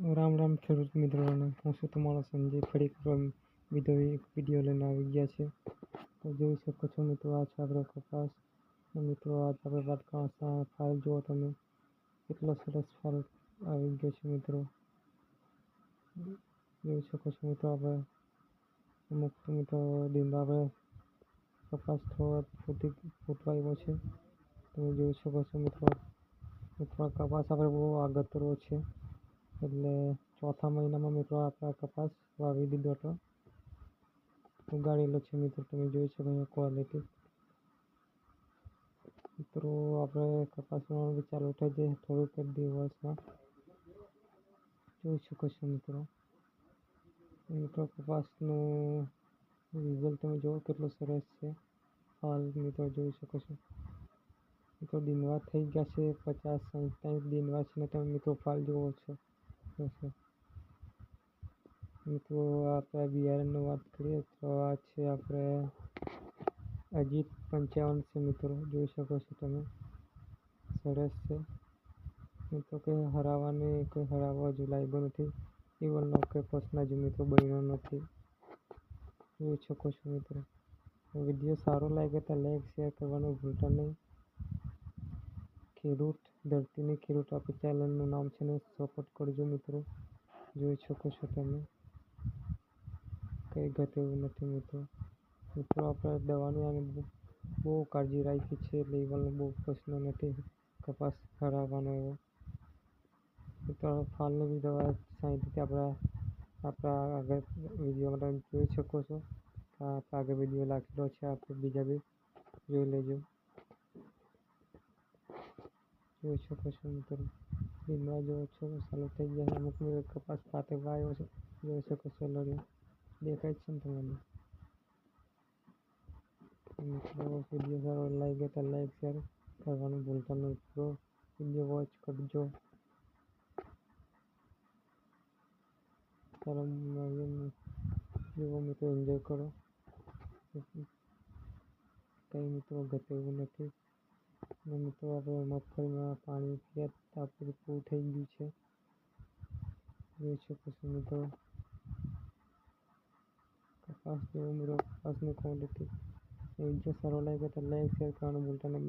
રામ રામ ખેડૂત મિત્રોને, હું છું તમારો સંજય. ફરી એક વિડીયો લઈને આવી ગયા છે. તો જોઈ શકો છો મિત્રો, આ છે આપણો કપાસ. મિત્રો આજ આપણે વાત કરવાના ફાલ જુઓ તમે, કેટલો સરસ ફાલ આવી ગયો છે મિત્રો. જોઈ શકો છો મિત્રો, આપણે અમુક મિત્રો દિન આપણે કપાસ થોડો ફૂટવા આવ્યો છે. તમે જોઈ શકો છો મિત્રો, કપાસ આપણે બહુ આગતરો છે. એટલે ચોથા મહિનામાં મિત્રો આપણે કપાસ વાવી દીધો હતો, ઉગાડેલો છે મિત્રો. તમે જોઈ શકો છો ક્વોલિટી. મિત્રો આપણે કપાસ વાવવાનું ચાલુ થઈ જાય થોડુંક જ દિવસમાં. જોઈ શકો છો મિત્રો, કપાસનું રિઝલ્ટ તમે જુઓ કેટલું સરસ છે. હાલ મિત્રો જોઈ શકો છો મિત્રો, દિનવા થઈ ગયા છે 50-60 દિનવા છે ને તમે મિત્રો ફાલ જુઓ છો. મિત્રો આપણે બિયારણની વાત કરીએ તો આ છે આપણે અજીત 55 છે મિત્રો. જોઈ શકો છો તમે, સરસ છે મિત્રો. કંઈ હરાવવા જો લાગ્યો નથી. એવનનો કંઈ પ્રશ્ન જ મિત્રો બન્યો નથી. જોઈ શકો છો મિત્રો, વિડીયો સારો લાગે તો લાઈક શેર કરવાનું ભૂલતા નહીં. ખેડૂત આપણી ચેનલનું નામ છે ને, સપોર્ટ કરજો મિત્રો. જોઈ શકો છો તમે, કંઈ ઘટે એવું નથી મિત્રો. આપણે દવાની આને બહુ કાળજી રાખી છે, એટલે એવાનો બહુ પ્રશ્ન નથી કપાસ હરાવવાનો એવો. મિત્રો ફાલની બી દવા સાઈડથી આપણા આગળ વિડીયોમાં તમે જોઈ શકો છો. આગળ વિડીયો લખેલો છે, આપણે બીજા બી જોઈ લેજો. જોઈ શકો છો મિત્રો, દિનવા જોવો છો ચાલુ થઈ ગયા. અમુક કપાસ પાતે વાયો છે. જોઈ શકો છો લડ્યો દેખાય છે ને તમને મિત્રો. વિડીયો સારો લાગે તો લાઈક શેર કરવાનું ભૂલતા નહીં મિત્રો. વિડીયો વોચ કરજો. ચાલો જેવો મિત્રો એન્જોય કરો. કંઈ મિત્રો ઘટે એવું નથી. અને મિત્રો આપણે મગફળીમાં પાણી પીએ તો આપણું પૂરું થઈ ગયું છે. જોઈ શકો છો મિત્રો, કપાસ જેવો મિત્રો કપાસની ક્વોલિટી. વિડીયો સારો લાગે તો લાઈક શેર કરવાનું ભૂલતા નહીં.